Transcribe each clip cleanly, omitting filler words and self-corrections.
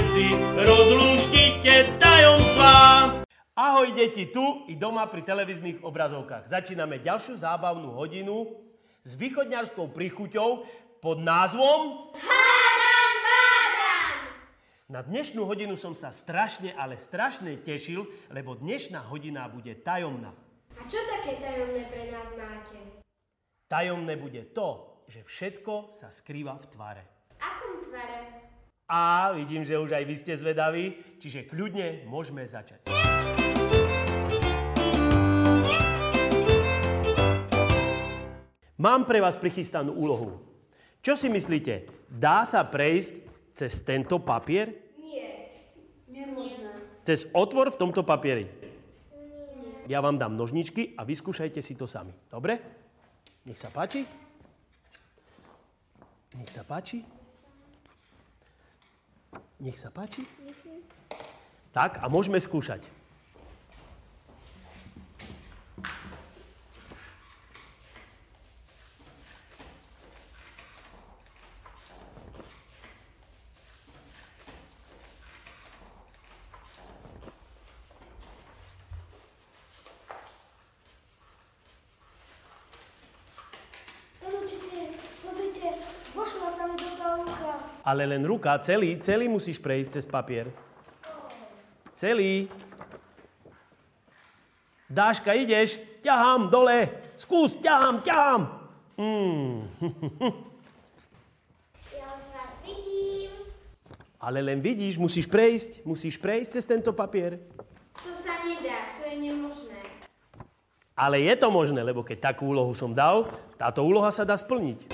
všetci rozlúštite tajomstvá. Ahoj deti, tu i doma pri televíznych obrazovkách. Začíname ďalšiu zábavnú hodinu s východňarskou príchuťou pod názvom Hádam, bádam! Na dnešnú hodinu som sa strašne, ale strašne tešil, lebo dnešná hodina bude tajomná. A čo také tajomné pre nás máte? Tajomné bude to, že všetko sa skrýva v tvare. Akom tvare? A vidím, že už aj vy ste zvedaví, čiže kľudne môžeme začať. Mám pre vás prichystanú úlohu. Čo si myslíte? Dá sa prejsť cez tento papier? Nie. Nemožné. Cez otvor v tomto papieri? Ja vám dám nožničky a vyskúšajte si to sami. Dobre? Nech sa páči. Nech sa páči. Nech sa páči. Tak, a môžeme skúšať. Pozrite, vošla sa mi do toho ucha. Ale len ruka, celý musíš prejsť cez papier. Celý. Dáška, ideš? Ťahám dole. Skús, ťahám. Ja už vás vidím. Ale len vidíš, musíš prejsť cez tento papier. To sa nedá, to je nemožné. Ale je to možné, lebo keď takú úlohu som dal, táto úloha sa dá splniť.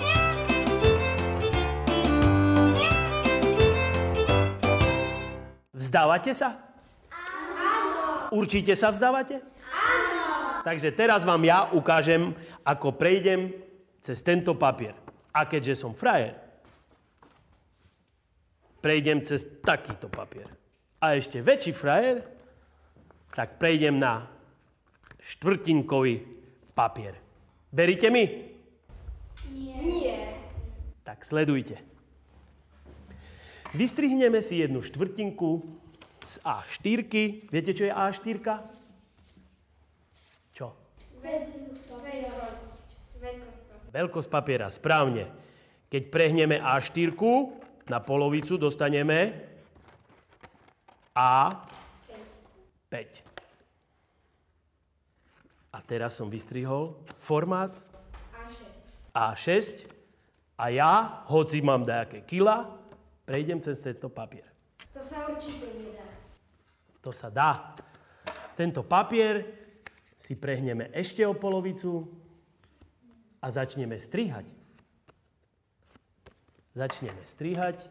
Vzdávate sa? Áno. Určite sa vzdávate? Áno. Takže teraz vám ja ukážem, ako prejdem cez tento papier. A keďže som frajer, prejdem cez takýto papier. A ešte väčší frajer, tak prejdem na štvrtinkový papier. Veríte mi? Nie. Tak sledujte. Vystrihneme si jednu štvrtinku z A4. Viete, čo je A4? Čo? Veľkosť papiera, správne. Keď prehneme A4 na polovicu, dostaneme A5. A teraz som vystrihol formát A6 a ja, hoci mám nejaké kila, prejdem cez tento papier. To sa určite nedá. To sa dá. Tento papier si prehneme ešte o polovicu a začneme strihať. Začneme strihať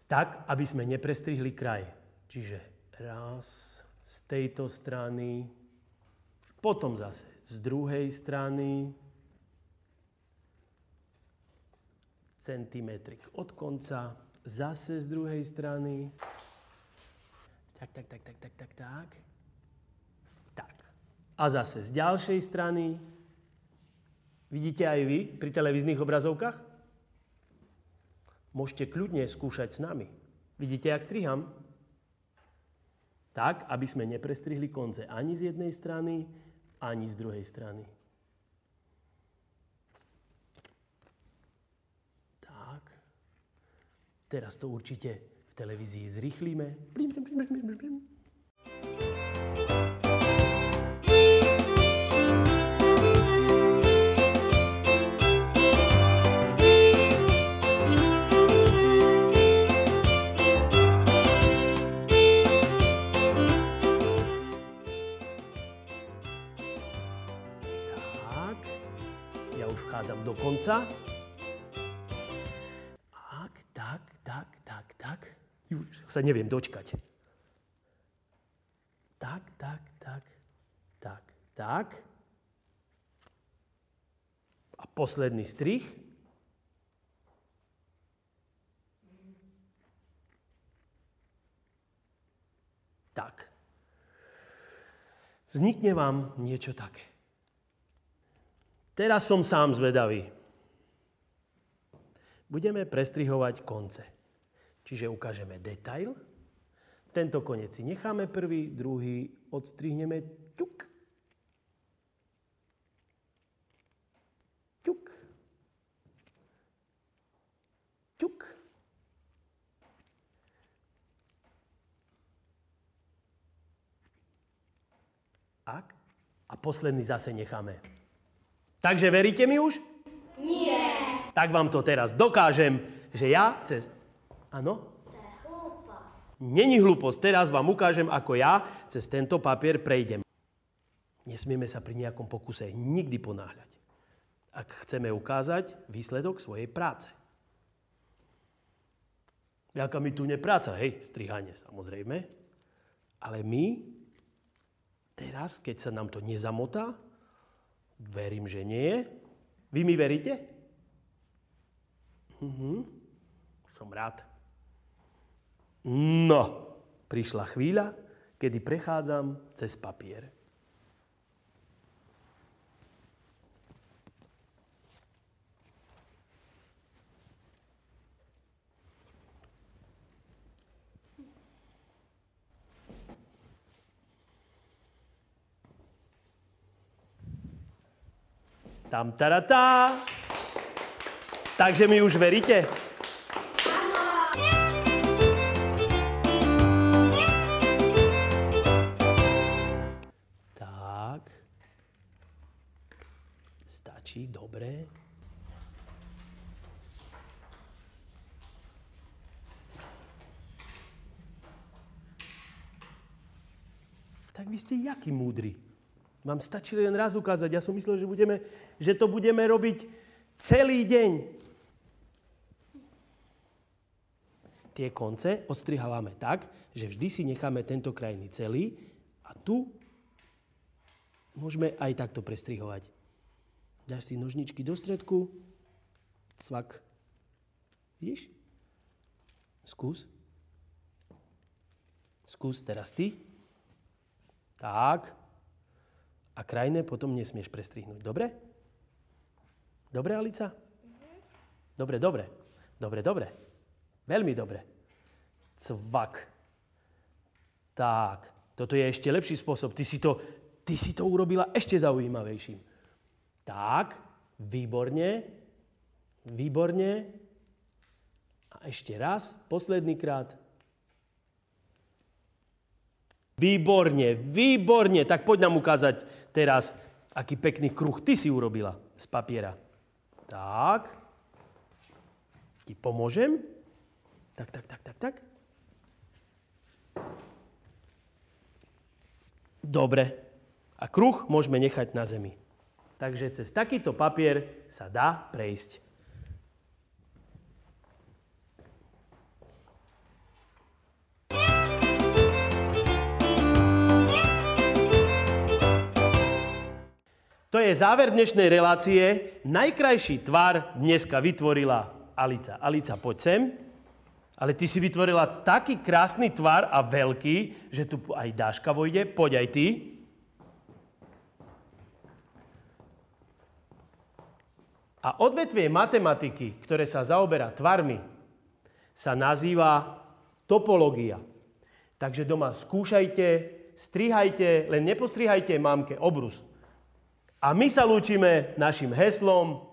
tak, aby sme neprestrihli kraj. Čiže raz z tejto strany, potom zase z druhej strany, centimetrik od konca, zase z druhej strany. Tak. A zase z ďalšej strany. Vidíte aj vy pri televíznych obrazovkách? Môžete kľudne skúšať s nami. Vidíte, jak striham? Tak, aby sme neprestrihli konce ani z jednej strany, ani z druhej strany. Tak. Teraz to určite v televízii zrýchlíme. Ja už vchádzam do konca. Tak. Už sa neviem dočkať. Tak. A posledný strih. Tak. Vznikne vám niečo také. Teraz som sám zvedavý. Budeme prestrihovať konce. Čiže ukážeme detail. Tento koniec si necháme prvý, druhý odstrihneme. Ťuk. Ťuk. Ťuk. A posledný zase necháme. Takže veríte mi už? Nie. Tak vám to teraz dokážem, že ja cez... Áno? To je hlúposť. Není hlúposť. Teraz vám ukážem, ako ja cez tento papier prejdem. Nesmieme sa pri nejakom pokuse nikdy ponáhľať. Ak chceme ukázať výsledok svojej práce. Jaká mi tu nepráca, hej, strihanie samozrejme. Ale my, teraz, keď sa nám to nezamotá, verím, že nie. Vy mi veríte? Som rád. No, prišla chvíľa, kedy prechádzam cez papier. Tam taratá. Takže mi už veríte? Tak. Stačí, dobre. Tak vy ste jaký múdry. Vám stačí len raz ukázať. Ja som myslel, že to budeme robiť celý deň. Tie konce odstrihávame tak, že vždy si necháme tento krajný celý a tu môžeme aj takto prestrihovať. Dáš si nožničky do stredku, cvak. Vidíš? Skús. Skús teraz ty. Tak. A krajné potom nesmieš prestrihnúť. Dobre? Dobre, Alica? Dobre, dobre. Dobre, dobre. Veľmi dobre. Cvak. Tak. Toto je ešte lepší spôsob. Ty si to urobila ešte zaujímavejším. Tak. Výborne. Výborne. A ešte raz. Posledný krát. Výborne, výborne. Tak poď nám ukázať teraz, aký pekný kruh ty si urobila z papiera. Tak. Ti pomôžem. Tak. Dobre. A kruh môžeme nechať na zemi. Takže cez takýto papier sa dá prejsť. To je záver dnešnej relácie. Najkrajší tvar dneska vytvorila Alica. Alica, poď sem. Ale ty si vytvorila taký krásny tvar a veľký, že tu aj Dáška vojde. Poď aj ty. A odvetvie matematiky, ktoré sa zaoberá tvarmi, sa nazýva topológia. Takže doma skúšajte, strihajte, len nepostrihajte mamke obrus. A my sa lúčime našim heslom